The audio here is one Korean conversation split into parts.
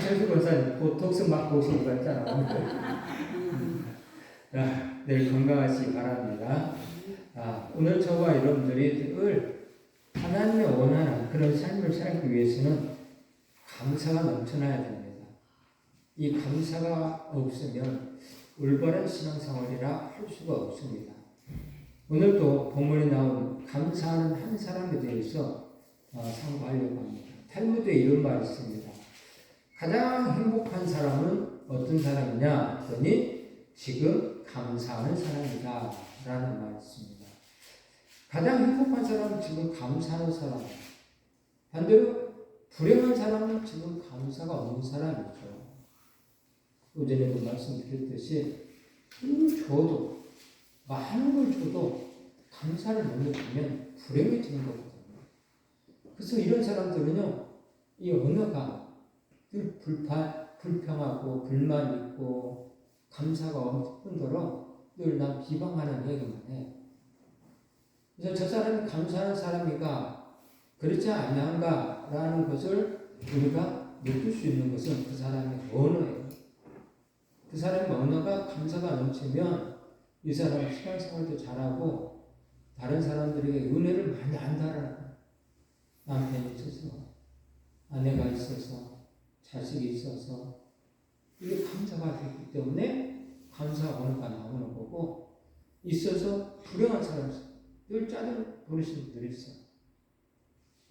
최수 권사님 보톡스 맞고 오신 것 같잖아. 늘 건강하시기 바랍니다. 오늘 저와 여러분들이 늘 하나님의 원하는 그런 삶을 살기 위해서는 감사가 넘쳐나야 됩니다. 이 감사가 없으면 올바른 신앙생활이라 할 수가 없습니다. 오늘도 본문에 나온 감사하는 한 사람에 대해서 상고하려고 합니다. 탈무드에 이런 말이 있습니다. 가장 행복한 사람은 어떤 사람이냐 했더니 지금 감사하는 사람이다 라는 말이 있습니다. 가장 행복한 사람은 지금 감사하는 사람, 반대로 불행한 사람은 지금 감사가 없는 사람이죠. 어제도 말씀드렸듯이 줘도 많은 걸 줘도 감사를 못 느끼면 불행해지는 거거든요. 그래서 이런 사람들은요, 이 언어가 늘 불평하고 불만 있고 감사가 없을 뿐더러 늘 난 비방하는 얘기만 해. 그래서 저 사람이 감사하는 사람이가 그렇지 않냐라는 것을 우리가 느낄 수 있는 것은 그 사람의 언어예요. 그 사람의 언어가 감사가 넘치면 이 사람은 신앙생활도 잘하고 다른 사람들에게 은혜를 많이 안다라는 거예요. 남편이 있어서 아내가 있어서 자식이 있어서 이게 감사가 됐기 때문에 감사 언어가 나오는 거고, 있어서 불행한 사람이 늘 짜증 부리시는 분들이 있어요.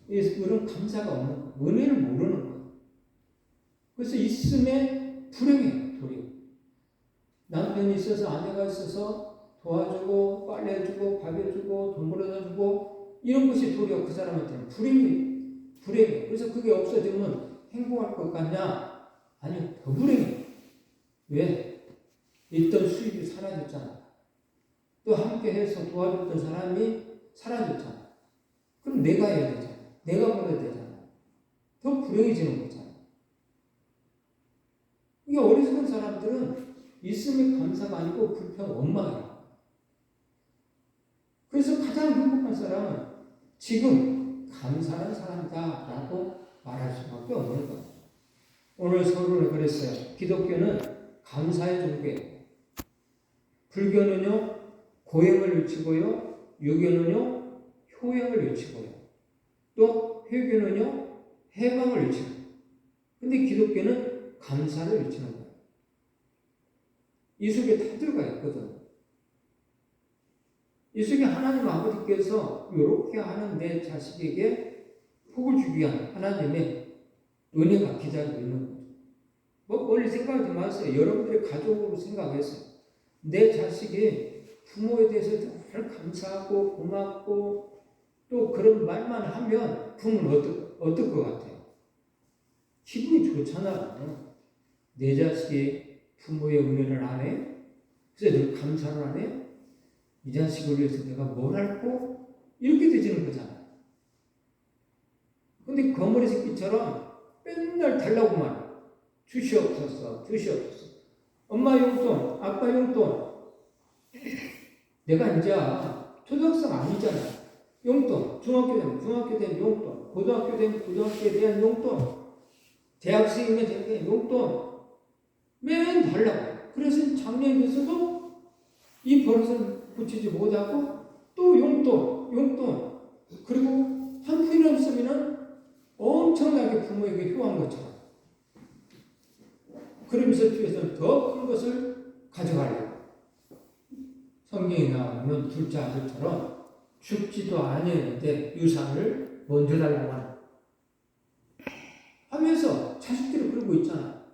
이런 감사가 없는 거예요. 은혜를 모르는 거예요. 그래서 있음에 불행해요. 도리어. 남편이 있어서 아내가 있어서 도와주고 빨래해주고 밥해주고 돈 벌어다주고 이런 것이 도리어 그 사람한테는 불행해요. 그래서 그게 없어지면 행복할 것 같냐? 아니요. 더 불행해요. 왜? 있던 수입이 사라졌잖아. 또 함께 해서 도와줬던 사람이 사라졌잖아. 그럼 내가 해야 되잖아. 내가 벌어야 되잖아. 더 불행해지는 거잖아. 이게 어리석은 사람들은 있음에 감사가 아니고 불평, 원망이야. 그래서 가장 행복한 사람은 지금 감사하는 사람이다 라고 말할 수밖에 없는 거예요. 오늘 서론을 그랬어요. 기독교는 감사의 종교예요. 불교는요, 고행을 외치고요, 유교는요, 효행을 외치고요, 또 회교는요, 해방을 외치고, 근데 기독교는 감사를 외치는 거예요. 이 속에 다 들어가 있거든. 이 속에 하나님 아버지께서 이렇게 하는 내 자식에게 복을 주기 위한 하나님의 은혜가 기다리고 있는 거죠. 뭐 멀리 생각하지 마세요. 여러분들의 가족으로 생각해서 내 자식이 부모에 대해서 정말 감사하고 고맙고 또 그런 말만 하면 부모는 어떨 것 같아요? 기분이 좋잖아요. 내 자식이 부모의 은혜를 안 해? 그래서 늘 감사를 안 해? 이 자식을 위해서 내가 뭘 할고? 이렇게 되지는 거잖아요. 근데 거머리 새끼처럼 맨날 달라고만 해. 주시옵소서. 엄마 용돈, 아빠 용돈. 내가 이제 초등학생 아니잖아. 용돈, 중학교 되면 용돈, 고등학교 되면 고등학교에 대한 용돈, 대학생이면 되는 용돈. 맨 달라고. 그래서 작년에 돼서도 이 버릇을 고치지 못하고 또 용돈. 그리고 한 푼이 없으면 엄청나게 부모에게 효한 것처럼. 그러면서 뒤에서는 더 큰 것을 가져가려고. 성경에 나오는 둘째 아들처럼 죽지도 아니었는데 유산을 먼저 달라고 하면서 자식들이 그러고 있잖아.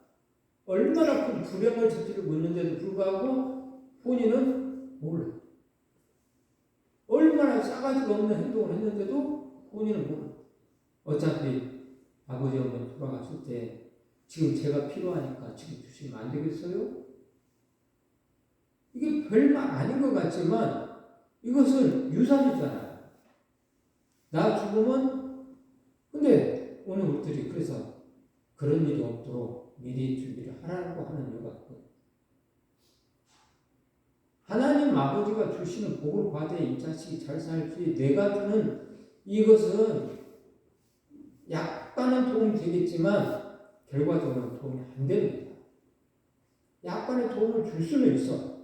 얼마나 큰 불행을 저지르고 있는데도 불구하고 본인은 몰라. 얼마나 싸가지가 없는 행동을 했는데도 본인은 몰라. 어차피 아버지 어머니 돌아갔을 때 지금 제가 필요하니까 지금 주시면 안 되겠어요? 이게 별말 아닌 것 같지만 이것은 유산이잖아요. 나 죽으면, 근데 오늘 우리들이 그래서 그런 일이 없도록 미리 준비를 하라고 하는 이유가 있거든요. 하나님 아버지가 주시는 복을 받아 이 자식이 잘 살지, 내가 주는 이것은 약간은 도움이 되겠지만 결과적으로 도움이 안 됩니다. 약간의 도움을 줄 수는 있어.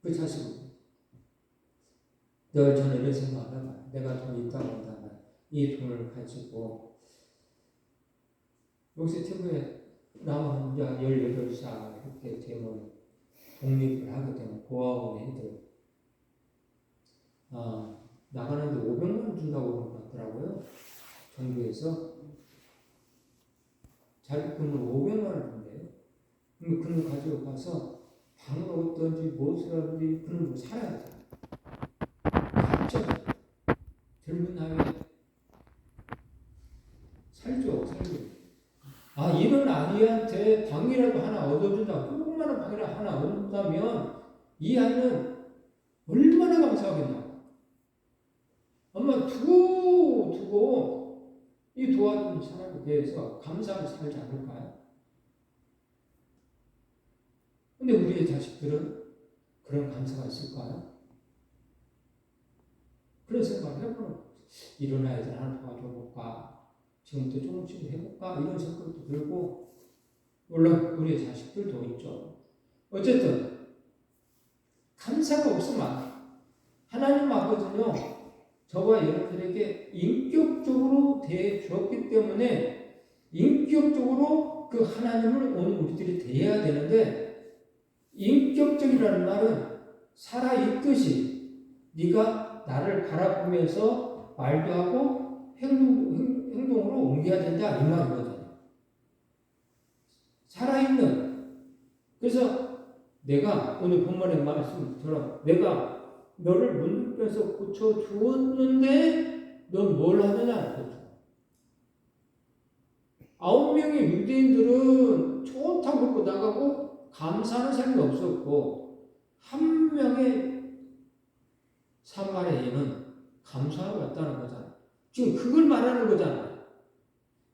그 자식은. 늘 저는 이런 생각을 해봐요. 내가 돈이 있다고 한다면 이 돈을 가지고 여기서 TV에 남은 이제 18살 이렇게 되면 독립을 하게 되면 고아원 애들 나가는데 500만 원 준다고 그런 것 같더라고요. 정부에서 자립금으로 500만 원 준대요. 그럼 그걸 가지고 가서 방을 얻든지 무엇을 하든지 그놈으로 살아야 돼. 갑자기 젊은 나이에 살죠. 이런 아이한테 방이라도 하나 얻어준다, 조그마한 방이라도 하나 얻는다면 이 아이는 얼마나 감사하겠냐. 아마 두고 이 도와준 사람에 대해서 감사하며 살지 않을까요? 근데 우리의 자식들은 그런 감사가 있을까요? 그런 생각을 해보는 거죠. 이런 아이들 하나 도와줘볼까? 지금부터 조금씩 해볼까? 이런 생각도 들고, 물론 우리의 자식들도 있죠. 어쨌든 감사가 없으면 하나님 아버지는요, 저와 여러분들에게 인격적으로 대해주었기 때문에 인격적으로 그 하나님을 오늘 우리들이 대해야 되는데, 인격적이라는 말은 살아있듯이 네가 나를 바라보면서 말도 하고 행동으로 옮겨야 된다 이 말이거든요. 살아있는. 그래서 내가 오늘 본문의 말씀처럼 내가 너를 문득에서 고쳐주었는데 넌 뭘 하느냐. 그렇죠. 9명의 유대인들은 좋다고 그러고 나가고 감사하는 사람이 없었고, 한 명의 사마리아인은 감사하고 왔다는 거잖아요. 지금 그걸 말하는 거잖아요.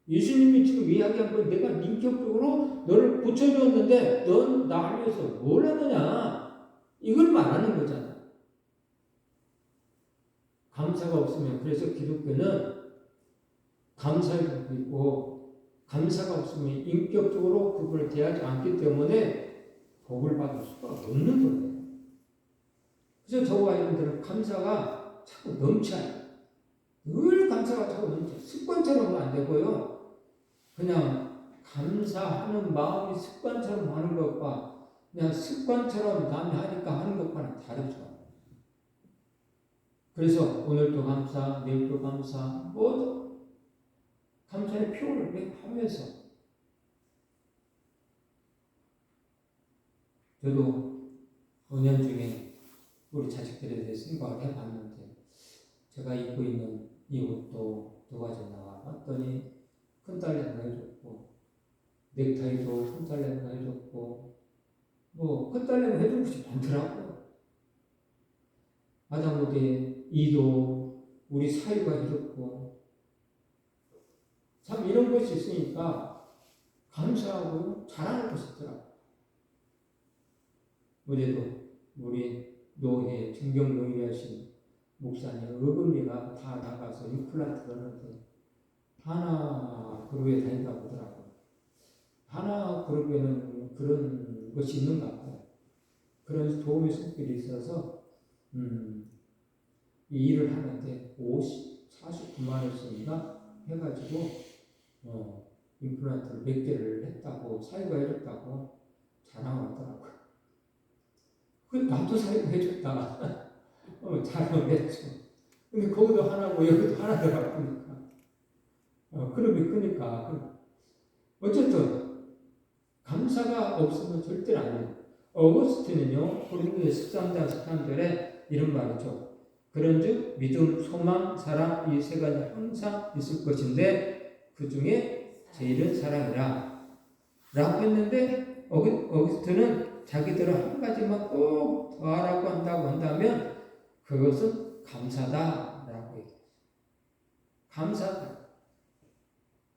예수님이 지금 이야기한 건 내가 인격적으로 너를 고쳐주었는데 넌 나를 위해서 뭘 하느냐, 이걸 말하는 거잖아요. 감사가 없으면, 그래서 기독교는 감사의 복이 있고, 감사가 없으면 인격적으로 그걸 대하지 않기 때문에 복을 받을 수가 없는 거예요. 그래서 저와 여러분들은 감사가 자꾸 넘쳐요. 늘 감사가 자꾸 넘쳐. 습관처럼은 안 되고요. 그냥 감사하는 마음이 습관처럼 하는 것과 그냥 습관처럼 남이 하니까 하는 것과는 다르죠. 그래서 오늘도 감사, 내일도 감사, 모두 감사의 표현을 하면서 저도 5년 중에 우리 자식들에 대해서 생각을 해봤는데, 제가 입고 있는 이 옷도 2가지 나와봤더니 큰딸내미가 해줬고, 넥타이도 큰딸내미가 해줬고, 큰딸내미가 해준 것이 많더라고요. 아장모대 이도 우리 사위가 해줬고, 참 이런 것이 있으니까 감사하고 잘하는 것이 있더라고요. 어제도 우리 노예, 정경노예 하신 목사님, 어금니가 다 나가서 임플란트 하는데 하나 그룹에 다닌다고 하더라고요. 하나 그룹에는 그런 것이 있는 것 같아요. 그런 도움의 손길이 있어서 이 일을 하는데 49만 원씩인가 해가지고 임플란트를 몇 개를 했다고, 사유가 해줬다고 자랑을 하더라고요. 나도 사유가 해줬다. 자랑을 했죠. 근데 거기도 하나고 여기도 하나더라고. 그룹이 크니까. 어쨌든 감사가 없으면 절대 안 돼요. 어거스틴은요, 고린도의 13장 13절에 이런 말이죠. 그런즉 믿음, 소망, 사랑 이 3가지 항상 있을 것인데 그 중에 제일은 사랑이라 라고 했는데, 어거스틴은 자기들은 한 가지만 꼭 더하라고 한다면 그것은 감사다라고 얘기해요. 감사다.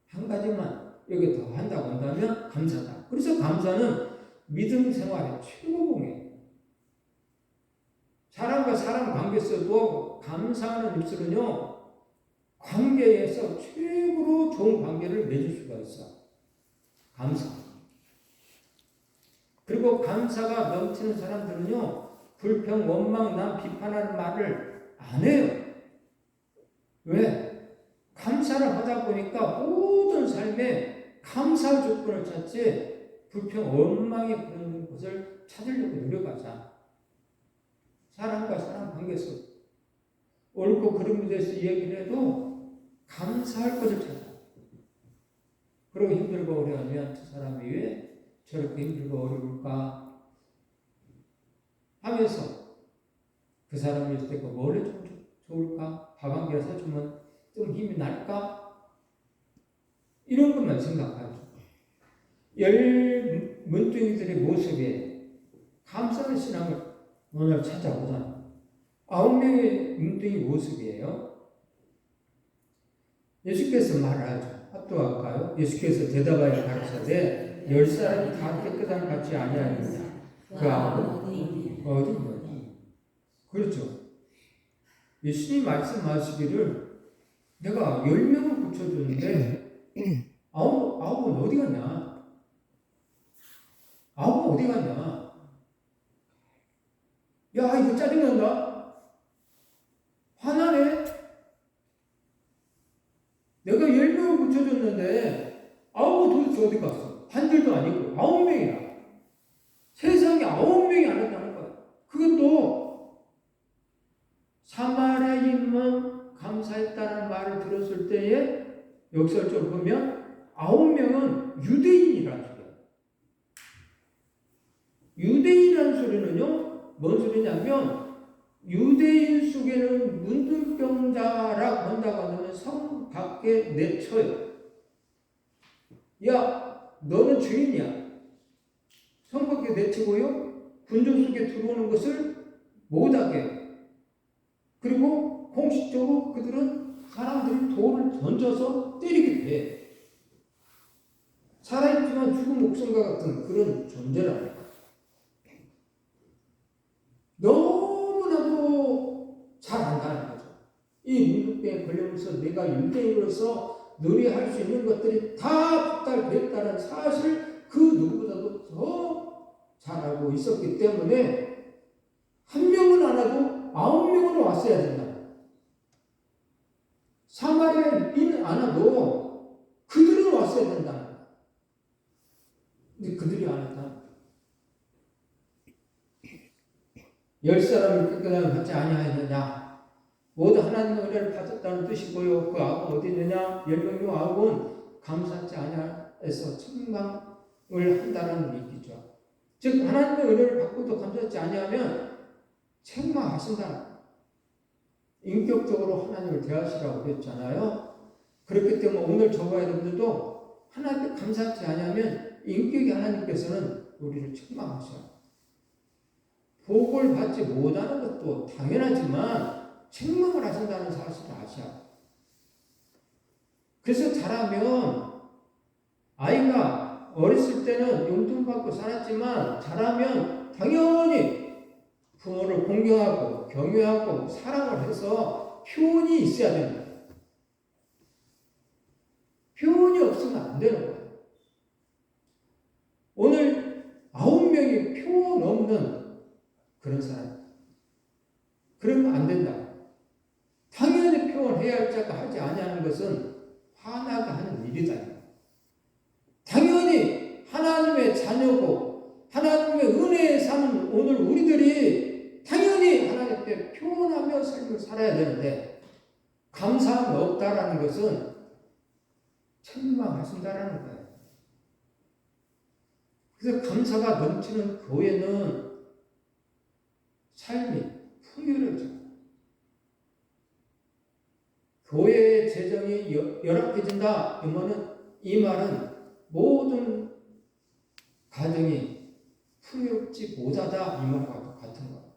한 가지만 여기 더 한다고 한다면 감사다. 그래서 감사는 믿음 생활의 최고봉이에요. 사람과 사람 관계에서도 감사하는 입술은요, 관계에서 최고로 좋은 관계를 맺을 수가 있어. 감사. 그리고 감사가 넘치는 사람들은요, 불평, 원망, 남 비판하는 말을 안 해요. 왜? 감사를 하다 보니까 모든 삶에 감사 조건을 찾지, 불평, 원망이 그런 것을 찾으려고 노력하자. 사람과 사람 관계에서 옳고 그름에 대해서 이야기를 해도 감사할 것을 찾아. 그리고 힘들고 어려우면 저 사람이 왜 저렇게 힘들고 어려울까 하면서 그 사람이 있을 때 뭘 해주면 좋을까? 밥 한 그릇 사주면 좀 힘이 날까? 이런 것만 생각하죠. 열 문둥이들의 모습에 감사의 신앙을 오늘 찾아보자. 9명의 문둥이 모습이에요. 예수께서 말을 하죠. 합도할까요? 예수께서 대답하여 가르치되 10사람이 다 깨끗한 같이 아니하느냐. 그 아홉은 어디 있느냐. 그렇죠. 예수님 말씀하시기를 내가 10명을 붙여줬는데 아홉은 어디 갔냐? 아홉은 어디 갔냐? 야, 이거 짜증난다. 화나네. 내가 10명을 붙여줬는데 9은 도대체 어디 갔어? 한 줄도 아니고 9명이야. 세상에 9명이 안 했다는 거야. 그것도 사마리아인만 감사했다는 말을 들었을 때에 역설적으로 보면 9명은 유대인이라는 소리야. 유대인이라는 소리는요, 뭔 소리냐면 유대인 속에는 문둥병자라고 한다고 하면 성 밖에 내쳐요. 야, 너는 주인이야. 성 밖에 내치고요, 군중 속에 들어오는 것을 못하게 해요. 그리고 공식적으로 그들은 사람들이 돌을 던져서 때리게 돼. 살아있지만 죽은 목숨과 같은 그런 존재랍니다. 너무나도 잘 안다는 거죠. 이 문둥병에 걸리면서 내가 유대인으로서 누리할 수 있는 것들이 다 박탈됐다는 사실 그 누구보다도 더 잘 알고 있었기 때문에 한 명은 안 와도 9명은 왔어야 된다. 사마리아인 안 와도 그들은 왔어야 된다. 근데 그들이 안 왔다. 10사람을 깨끗하게 받지 아니하였느냐. 모두 하나님의 은혜를 받았다는 뜻이고요. 그 아홉은 어디 있느냐. 10명의 아홉은 감사하지 아니하여서 책망을 한다는 얘기죠. 즉 하나님의 은혜를 받고도 감사하지 아니하면 책망하신다. 인격적으로 하나님을 대하시라고 그랬잖아요. 그렇기 때문에 오늘 저와 여러분들도 하나님께 감사하지 아니하면 인격이 하나님께서는 우리를 책망하셔요. 복을 받지 못하는 것도 당연하지만 책망을 하신다는 사실을 아셔야. 그래서 자라면 아이가 어렸을 때는 용돈 받고 살았지만 자라면 당연히 부모를 공경하고 경외하고 사랑을 해서 표현이 있어야 됩니다. 표현이 없으면 안 되는 거예요. 오늘 9명이 표현 없는 그런 사람. 그러면 안 된다. 당연히 표현해야 할 자가 하지 아니하는 것은 화나게 하는 일이다. 당연히 하나님의 자녀고 하나님의 은혜에 사는 오늘 우리들이 당연히 하나님께 표현하며 삶을 살아야 되는데 감사함이 없다라는 것은 책망하신다라는 거예요. 그래서 감사가 넘치는 교회는 삶이 풍요로워져. 교회의 재정이 열악해진다. 이 말은 모든 가정이 풍요롭지 못하다. 이 말과 같은 거.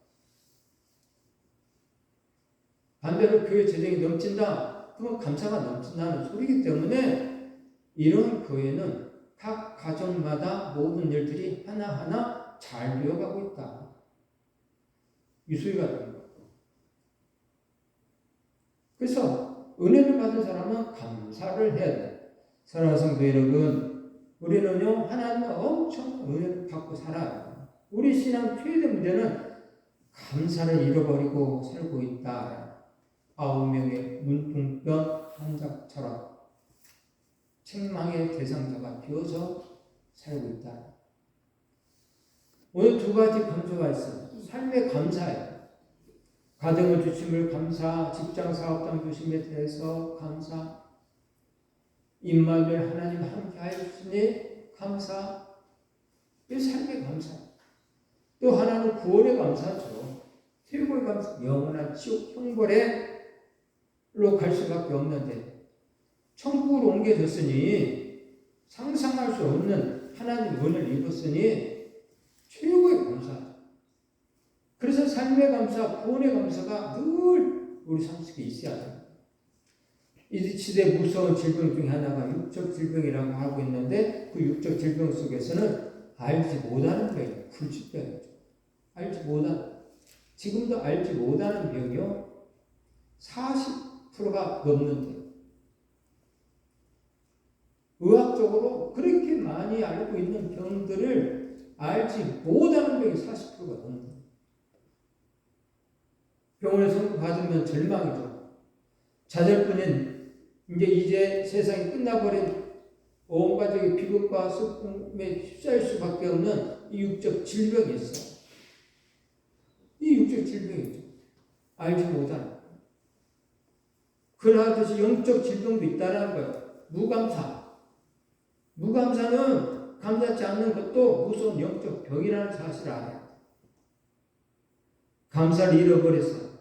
반대로 교회 재정이 넘친다. 그건 감사가 넘친다는 소리이기 때문에 이런 교회는 각 가정마다 모든 일들이 하나하나 잘 되어가고 있다. 유수희가 되는 거. 그래서 은혜를 받은 사람은 감사를 해야 돼. 사랑하는 성도 여러분, 우리는요, 하나님의 엄청난 은혜를 받고 살아요. 우리 신앙 최대 문제는 감사를 잃어버리고 살고 있다. 9명의 문둥병 환자처럼 책망의 대상자가 되어서 살고 있다. 오늘 두 가지 강조가 있어요. 삶의 감사예요. 가정을 주심을 감사, 직장 사업장 주심에 대해서 감사, 임마누엘 하나님 함께 하였으니 감사, 이 삶의 감사. 또 하나는 구원의 감사죠. 최고의 감사, 영원한 지옥 형벌로 갈 수밖에 없는데 천국으로 옮겨졌으니 상상할 수 없는 하나님 은혜를 입었으니 최고의 감사. 그래서 삶의 감사, 구원의 감사가 늘 우리 삶 속에 있어야 돼요. 이 시대 무서운 질병 중에 하나가 육적 질병이라고 하고 있는데 그 육적 질병 속에서는 알지 못하는 병이에요. 불치병이죠. 알지 못하는. 지금도 알지 못하는 병이요. 40%가 넘는데 의학적으로 그렇게 많이 알고 있는 병들을 알지 못하는 병이 40%가 넘는다. 병원에서 받으면 절망이죠. 좌절뿐인 이제 세상이 끝나버린 온 가족의 비극과 슬픔에 휩싸일 수밖에 없는 이 육적 질병이 있어요. 이 육적 질병이죠. 알지 못하는. 그러하듯이 영적 질병도 있다는 거예요. 무감사. 무감사는 감사치 않는 것도 무서운 영적 병이라는 사실을 알아요. 감사를 잃어버렸어요.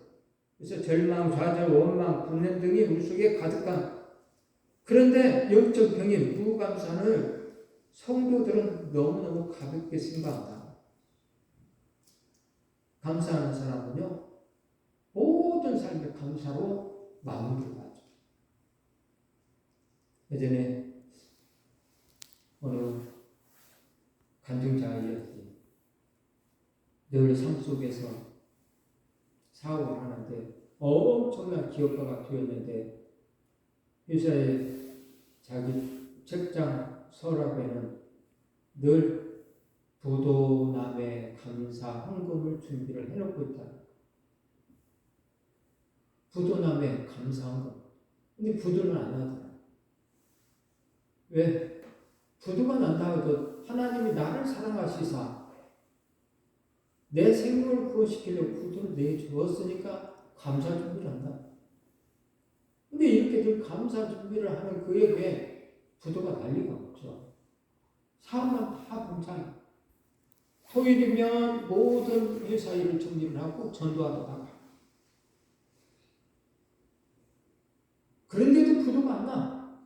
그래서 절망, 좌절, 원망, 분냄 등이 우리 속에 가득한. 그런데 영적 병인 무감사를 성도들은 너무너무 가볍게 생각한다. 감사하는 사람은요, 모든 삶의 감사로 마무리를 하죠. 예전에 어느 간증자이었지. 늘 삶 속에서 사업을 하는데 엄청난 기업가가 되었는데 회사에 자기 책장 서랍에는 늘 부도남의 감사 헌금을 준비를 해놓고 있다. 부도남의 감사 헌금. 근데 부도는 안 하더라. 왜? 부도가 난다 해도 하나님이 나를 사랑하시사 내 생명을 구원시키려고 부도를 내주었으니까 감사 준비를 한다. 근데 이렇게 늘 감사 준비를 하는 그에게 부도가 난리가 없죠. 사업만 다 봉창해. 토요일이면 모든 회사 일을 정리를 하고 전도하러 나가. 그런데도 부도가 안 나.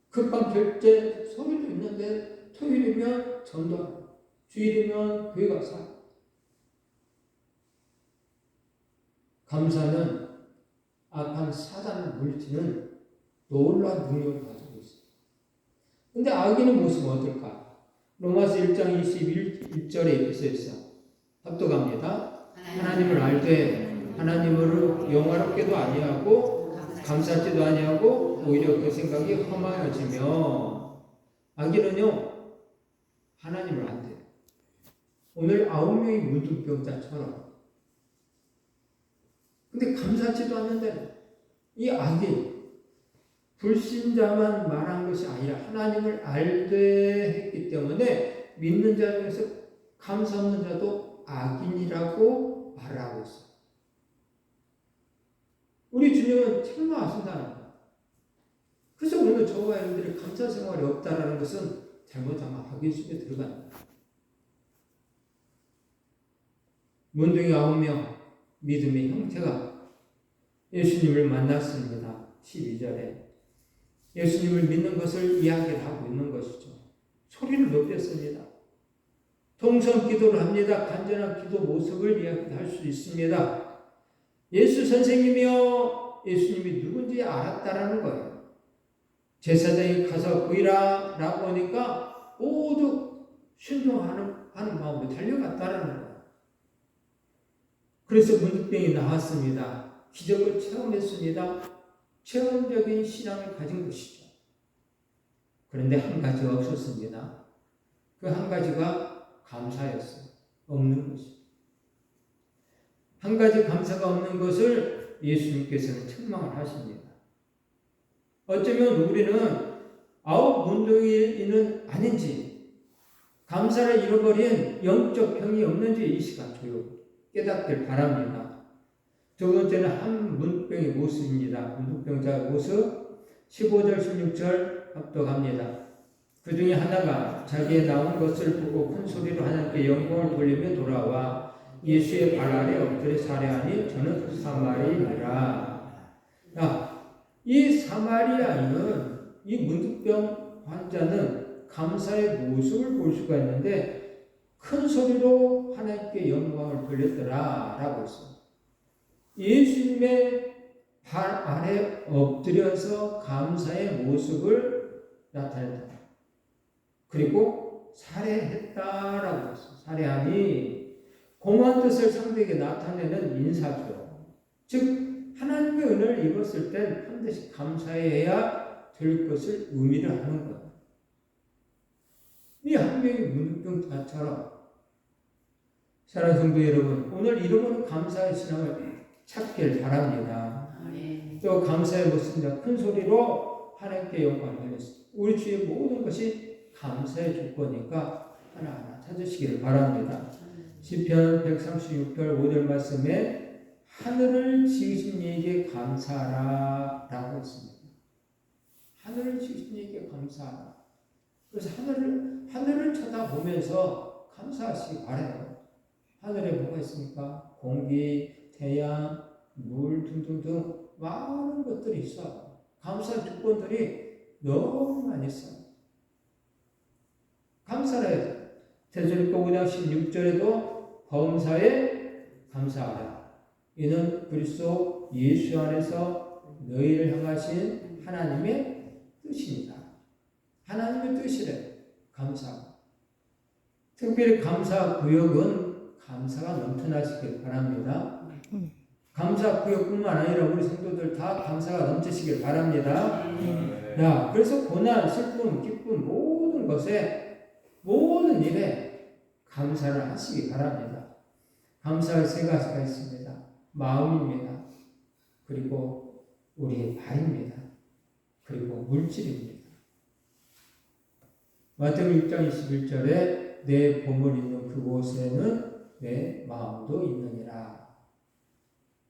급한 결제 서류도 있는데 토요일이면 전도하고 주일이면 교회 가서 감사는 악한 사단을 물리치는 놀라운 능력을 가지고 있어요. 근데 악인의 모습은 어떨까? 로마서 1장 21절에 있어 합독합니다. 하나님을 알되 하나님으로 영화롭게도 아니하고 감사하지도 아니하고 오히려 그 생각이 험하여지며 악인은요 하나님을 안 돼요. 오늘 9명의 문둥병자처럼 근데 감사하지도 않는데 이 악인 불신자만 말한 것이 아니라 하나님을 알되 했기 때문에 믿는 자 중에서 감사 없는 자도 악인이라고 말하고 있어요. 우리 주님은 책망하신다는 거예요. 그래서 오늘 저와 여러분들이 감사 생활이 없다라는 것은 잘못하면 악인 속에 들어간다. 문둥이 9명 믿음의 형태가 예수님을 만났습니다. 12절에 예수님을 믿는 것을 이야기를 하고 있는 것이죠. 소리를 높였습니다. 통성 기도를 합니다. 간절한 기도 모습을 이야기할 수 있습니다. 예수 선생님이요 예수님이 누군지 알았다라는 거예요. 제사장이 가서 보이라 라고 하니까 모두 순종하는 마음으로 달려갔다라는 거예요. 그래서 문둥병이 나왔습니다. 기적을 체험했습니다. 체험적인 신앙을 가진 것이죠. 그런데 한 가지가 없었습니다. 그 한 가지가 감사였어요. 없는 것이. 한 가지 감사가 없는 것을 예수님께서는 책망을 하십니다. 어쩌면 우리는 아홉 문둥이는 아닌지, 감사를 잃어버린 영적 병이 없는지 이 시간 조용히 깨닫길 바랍니다. 두 번째는 한 문병의 모습입니다. 문둥병자의 모습 15절 16절 합독합니다. 그 중에 하나가 자기의 나온 것을 보고 큰 소리로 하나님께 영광을 돌리며 돌아와 예수의 발 아래 엎드려 살해하니 저는 사마리아니라. 이 사마리아인은, 이 문둥병 환자는 감사의 모습을 볼 수가 있는데 큰 소리로 하나님께 영광을 돌렸더라 라고 했어요. 예수님의 발 아래 엎드려서 감사의 모습을 나타냈다. 그리고 살해했다라고 했어요. 살해하니 공허한 뜻을 상대에게 나타내는 인사죠. 즉 하나님의 은혜를 입었을 땐 반드시 감사해야 될 것을 의미를 하는 거예요. 이 한 명의 문둥병자처럼 사랑하는 성도 여러분, 오늘 잃어버린 감사의 신앙을 찾길 바랍니다. 또 감사의 모습과 큰 소리로 하나님께 영광을 돌렸습니다. 우리 주의 모든 것이 감사의 조건이니까 하나하나 찾으시기를 바랍니다. 시편 136편 5절 말씀에 하늘을 지으신 이에게 감사하라 라고 했습니다. 하늘을 지으신 이에게 감사하라. 그래서 하늘을 쳐다보면서 감사하시기 바라요. 하늘에 뭐가 있습니까? 공기, 태양, 물 등등등 많은 것들이 있어요. 감사 조건들이 너무 많이 있어요. 감사를 해야 돼요. 테살로니가 5장 16절에도 범사에 감사하라. 이는 그리스도 예수 안에서 너희를 향하신 하나님의 뜻입니다. 하나님의 뜻이래. 감사. 특별히 감사 구역은 감사가 넘쳐나시길 바랍니다. 감사 구역뿐만 아니라 우리 성도들 다 감사가 넘치시길 바랍니다. 그래서 고난, 슬픔, 기쁨 모든 것에 모든 일에 감사를 하시기 바랍니다. 감사의 세 가지가 있습니다. 마음입니다. 그리고 우리의 발입니다. 그리고 물질입니다. 마태복음 6장 21절에 내 보물 있는 그곳에는 내 마음도 있느니라.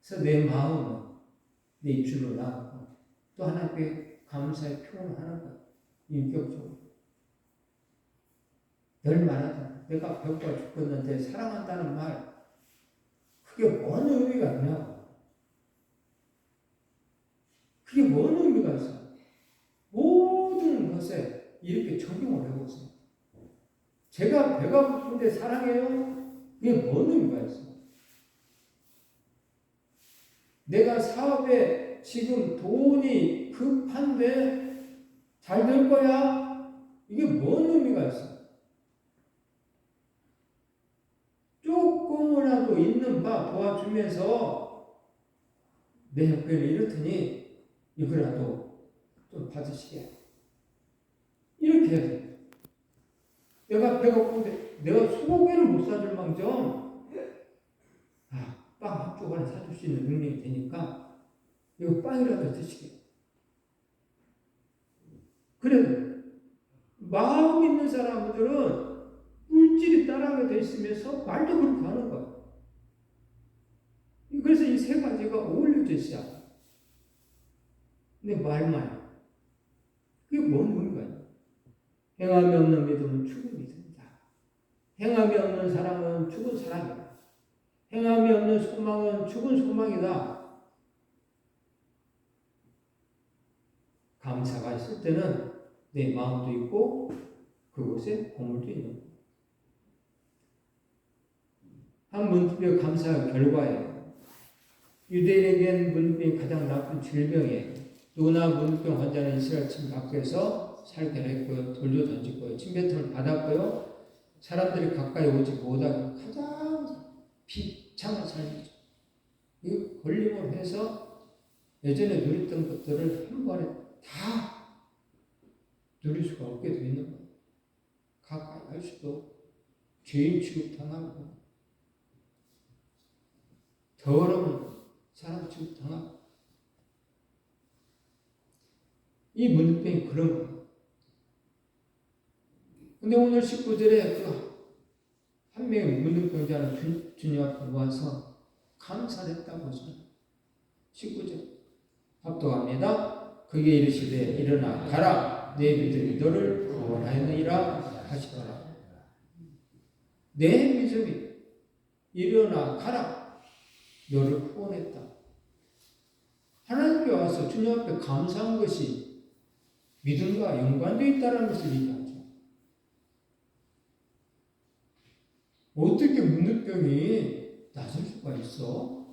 그래서 내 마음은 내 입술로 나오고 또 하나님께 감사의 표현을 하는 거예요. 인격적으로. 늘 말하잖아. 내가 배고파 죽겠는데 사랑한다는 말, 그게 뭔 의미가 있냐고. 그게 뭔 의미가 있어? 모든 것에 이렇게 적용을 해보세요. 제가 배가 고픈데 사랑해요? 그게 뭔 의미가 있어? 내가 사업에 지금 돈이 급한데 잘 될 거야? 이게 뭔 의미가 있어? 조금이라도 있는 바 도와주면서 내 형편을 이렇더니 이거라도 좀 받으시게. 이렇게 해야 돼. 내가 배고픈데 내가 소고기를 못 사줄 망정 빵 한 조각을 사줄 수 있는 능력이 되니까 이거 빵이라도 드시게. 그래. 마음 있는 사람들은 물질이 따라가게 돼 있으면서 말도 그렇게 하는 거야. 그래서 이 세 가지가 어울려져 있어요. 근데 말만. 그게 뭔 의미가 있냐. 행함이 없는 믿음은 죽은 믿음이다. 행함이 없는 사랑은 죽은 사랑이다. 행함이 없는 소망은 죽은 소망이다. 감사가 있을 때는 내 마음도 있고 그곳에 보물도 있는 거예요. 한 문둥병 감사의 결과예요. 유대인에겐 문둥병이 가장 나쁜 질병이에요. 누구나 문둥병 환자는 이스라엘 침 밖에서 살게 했고요. 돌도 던지고요. 침뱉음을 받았고요. 사람들이 가까이 오지 못하고 가장 비참한 삶이죠. 이 걸림을 해서 예전에 누렸던 것들을 한 번에 다 누릴 수가 없게 되어 있는 거예요. 가까이 할 수도 죄인 취급당하고 더러운 사람 취급당하고 이 문둥병이 그런 거예요. 근데 오늘 19절에 그 한 명의 문둥병자는 주님 앞에 모아서 감사를 했다고 하죠. 19절 합독합니다. 그게 이르시되 일어나 가라 내 믿음이 너를 구원하였느니라 하시더라. 내 믿음이 일어나 가라 너를 구원했다. 하나님께 와서 주님 앞에 감사한 것이 믿음과 연관되어 있다는 것을 얘기하죠. 어떻게 문둥병이 나설 수가 있어?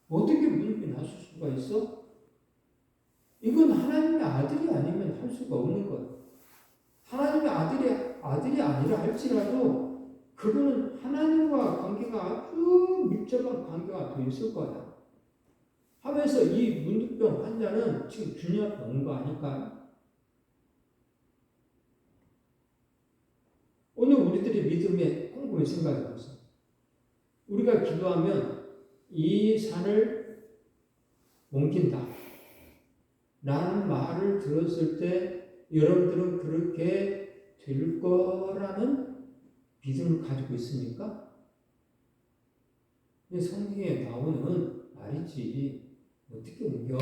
어떻게 문둥병이 나설 수가 있어? 이건 하나님의 아들이 아니면 할 수가 없는 거예요. 하나님의 아들이 아니라 할지라도 그분은 하나님과 관계가 아주 밀접한 관계가 되어 있을 거야. 하면서 이 문둥병 환자는 지금 주님 앞에 온 거 아닐까요? 오늘 우리들의 믿음에 꼼꼼히 생각해 보세요. 우리가 기도하면 이 산을 옮긴다 라는 말을 들었을 때 여러분들은 그렇게 될 거라는 믿음을 가지고 있습니까? 성경에 나오는 말이지 어떻게 옮겨?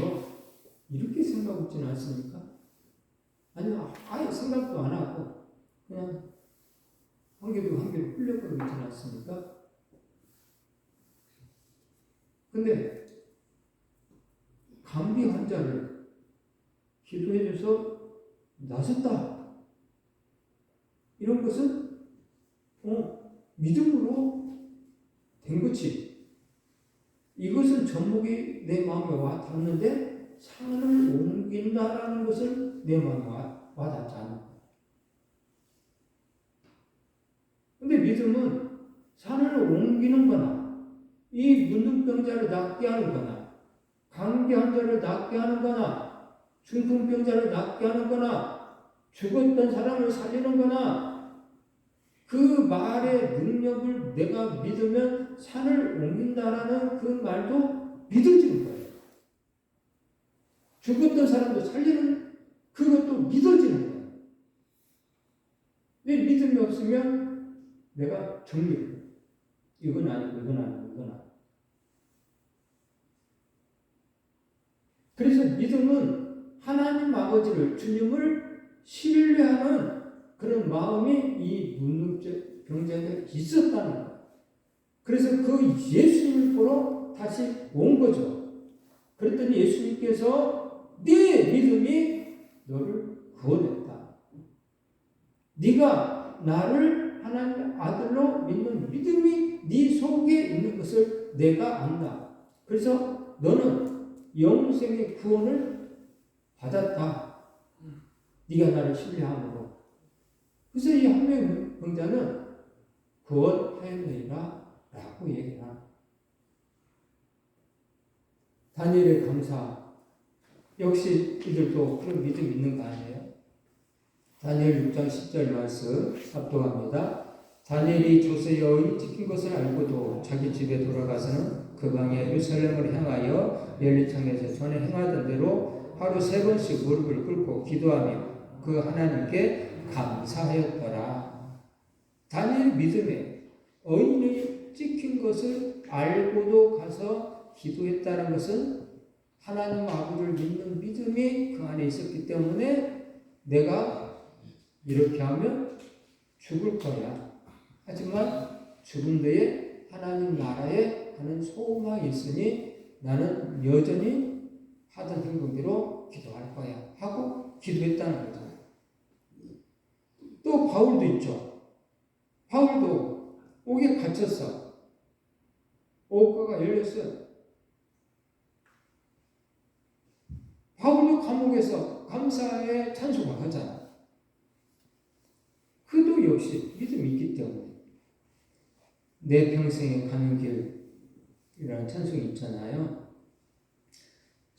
이렇게 생각하고 있지는 않습니까? 아니면 아예 생각도 안 하고 그냥 한 개도 흘려버리고 있지 않습니까? 근데 감기 환자를 기도해줘서 나섰다. 이런 것은 믿음으로 된 거지. 이것은 전목이 내 마음에 와 닿는데 산을 옮긴다라는 것은 내 마음에 와 닿지 않아. 근데 믿음은 산을 옮기는 거나 이 문둥병자를 낫게 하는 거나 감기 환자를 낫게 하는 거나 중풍병자를 낫게 하는 거나 죽었던 사람을 살리는 거나 그 말의 능력을 내가 믿으면 산을 옮긴다라는 그 말도 믿어지는 거예요. 죽었던 사람도 살리는 그것도 믿어지는 거예요. 내 믿음이 없으면 내가 정리해. 이건 아니고 이건 아니고 이건 아니고. 그래서 믿음은 하나님 아버지를 주님을 신뢰하는 그런 마음이 이 문둥병자에게 있었다는 거예요. 그래서 그 예수님을 보러 다시 온 거죠. 그랬더니 예수님께서 네 믿음이 너를 구원했다. 네가 나를 하나님의 아들로 믿는 믿음이 네 속에 있는 것을 내가 안다. 그래서 너는 영생의 구원을 받았다. 네가 나를 신뢰함으로. 그래서 이 한 명의 병자는 구원하였느니라 라고 얘기합니다. 다니엘의 감사. 역시 이들도 그런 믿음이 있는 거 아니에요? 다니엘 6장 10절 말씀 합독합니다. 다니엘이 조세의 여인이 찍힌 것을 알고도 자기 집에 돌아가서는 그 방에 예루살렘을 향하여 멜리창에서 전에 행하던 대로 하루 3번씩 무릎을 꿇고 기도하며 그 하나님께 감사하였더라. 다니엘 믿음에 여인이 찍힌 것을 알고도 가서 기도했다는 것은 하나님 아버지를 믿는 믿음이 그 안에 있었기 때문에 내가 이렇게 하면 죽을 거야. 하지만 죽은 뒤에 하나님 나라에 가는 소망이 있으니 나는 여전히 하던 행동대로 기도할 거야. 하고 기도했다는 거죠. 또 바울도 있죠. 바울도 옥에 갇혔어. 옥가가 열렸어요. 바울도 감옥에서 감사의 찬송을 하잖아. 그도 역시 믿음이 있기 때문에 내 평생에 가는 길이라는 찬송이 있잖아요.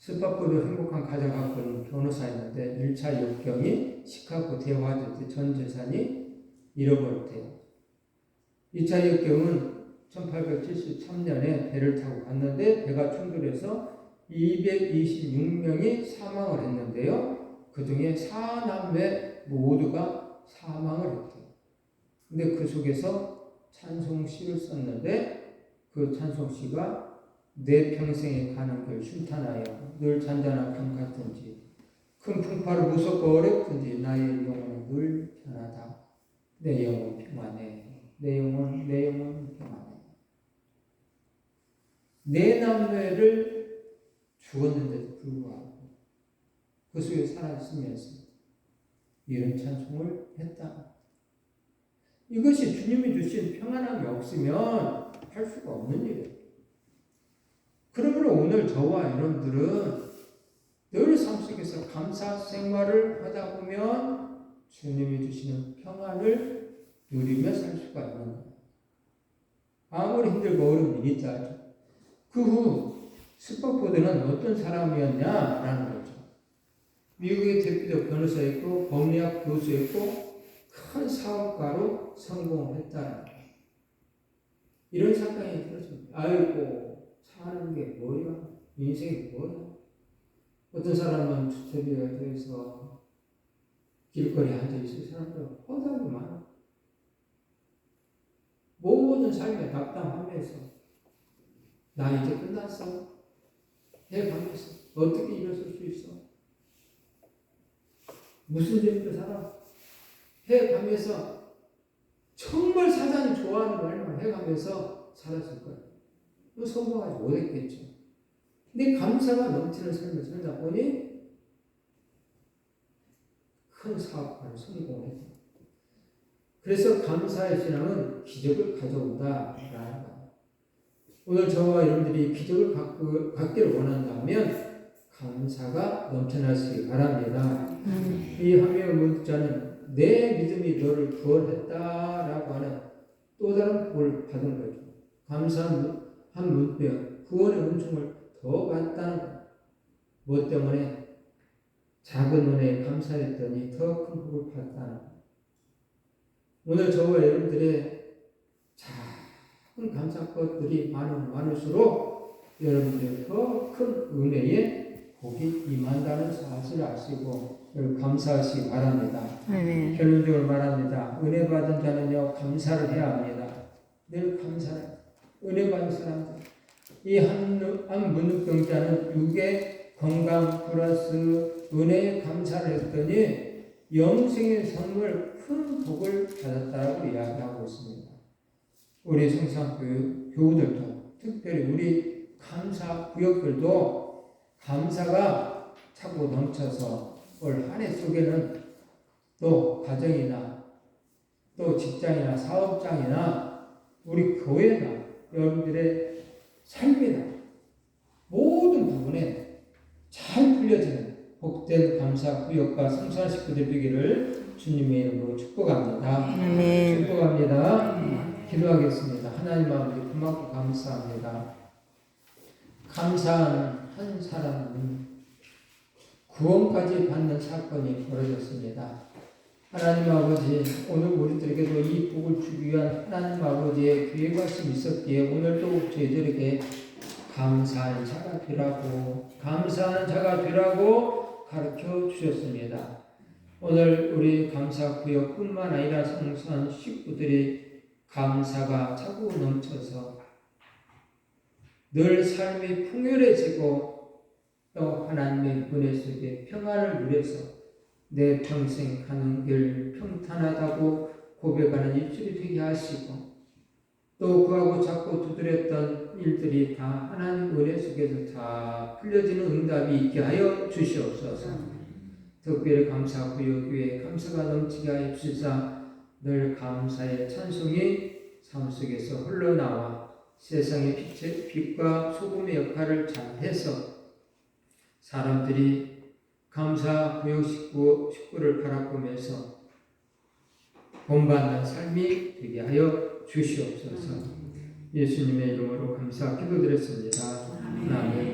스파포드 행복한 가정 갖고 변호사였는데 1차 역경이 시카고 대화될 때 전 재산이 잃어버렸대요. 2차 역경은 1873년에 배를 타고 갔는데 배가 충돌해서 226명이 사망을 했는데요. 그 중에 4남매 모두가 사망을 했대요. 근데 그 속에서 찬송시를 썼는데 그 찬송시가 내 평생에 가는 길 순탄하여 늘 잔잔한 밤 같은지 큰 풍파를 무섭고 어렵든지 나의 영혼은 늘 편하다. 내 영혼 평안해. 내 영혼 평안해. 네 남매를 죽었는데도 불구하고 그 속에 살아있으면서 이런 찬송을 했다. 이것이 주님이 주신 평안함이 없으면 할 수가 없는 일이에요. 그러므로 오늘 저와 여러분들은 늘 삶 속에서 감사 생활을 하다 보면 주님이 주시는 평안을 누리며 살 수가 있는 거예요. 아무리 힘들고 어려운 일이 있다. 그 후 스파포드는 어떤 사람이었냐라는 거죠. 미국의 대표적 변호사였고 법리학 교수였고 큰 사업가로 성공했다는 거예요. 이런 사건이 들었습니다. 아이고 사는 게 뭐야? 인생이 뭐야? 어떤 사람은 주택에 대해서 길거리에 앉아있을 사람들 허다하게 많아. 모든 삶에 답답하면서 나 이제 끝났어 해가면서 어떻게 일어설 수 있어? 무슨 재미로 살아? 해가면서 정말 사단이 좋아하는 말만 해가면서 살았을 거예요. 성공하지 못했겠죠. 근데 감사가 넘치는 삶을 살다 보니 큰 사업가로 성공했다. 그래서 감사의 신앙은 기적을 가져온다라는 거예요. 오늘 저와 여러분들이 기적을 갖기를 원한다면 감사가 넘쳐나시기 바랍니다. 이 하멜 문자는 내 믿음이 너를 구원했다라고 하는 또 다른 복을 받은 거죠. 감사한 문병 구원의 은총을 더 받다는 것. 뭐 때문에? 작은 은혜에 감사했더니 더 큰 복을 받았다는 것. 오늘 저와 여러분들의 작은 감사 것들이 많으면 많을수록 여러분들의 더 큰 은혜에 복이 임한다는 사실을 아시고 감사하시기 바랍니다. 결론적으로 말합니다. 은혜 받은 자는요 감사를 해야 합니다. 늘 감사를. 은혜 받은 사람들. 이 한 문득병자는 육의 건강 플러스 은혜에 감사를 했더니 영생의 선물 큰 복을 받았다고 이야기하고 있습니다. 우리 성상교우들도 특별히 우리 감사 구역들도 감사가 차고 넘쳐서 올 한 해 속에는 또 가정이나 또 직장이나 사업장이나 우리 교회나 여러분들의 삶이나 모든 부분에 잘 풀려지는 복된 감사 구역과 성수한 식구들 되기를 주님의 이름으로 축복합니다. 축복합니다. 기도하겠습니다. 하나님 아버지 고맙고 감사합니다. 감사한 한 사람은 구원까지 받는 사건이 벌어졌습니다. 하나님 아버지 오늘 우리들에게도 이 복을 주기 위한 하나님 아버지의 계획하심이 있었기에 오늘도 저희들에게 감사하는 자가 되라고 감사하는 자가 되라고 가르쳐 주셨습니다. 오늘 우리 감사구역뿐만 아니라 성수한 식구들이 감사가 차고 넘쳐서 늘 삶이 풍요해지고 또 하나님의 은혜 속에 평안을 누려서 내 평생 가는 길 평탄하다고 고백하는 입술이 되게 하시고 또 구하고 찾고 두드렸던 일들이 다 하나님 은혜 속에서 다 풀려지는 응답이 있게 하여 주시옵소서. 특별히 감사구역 위에 감사가 넘치게 하여 주시사 늘 감사의 찬송이 삶 속에서 흘러나와 세상의 빛과 소금의 역할을 잘해서 사람들이 감사구역 식구를 바라보면서 본받는 삶이 되게 하여 주시옵소서. 예수님의 이름으로 감사 기도드렸습니다. 아멘.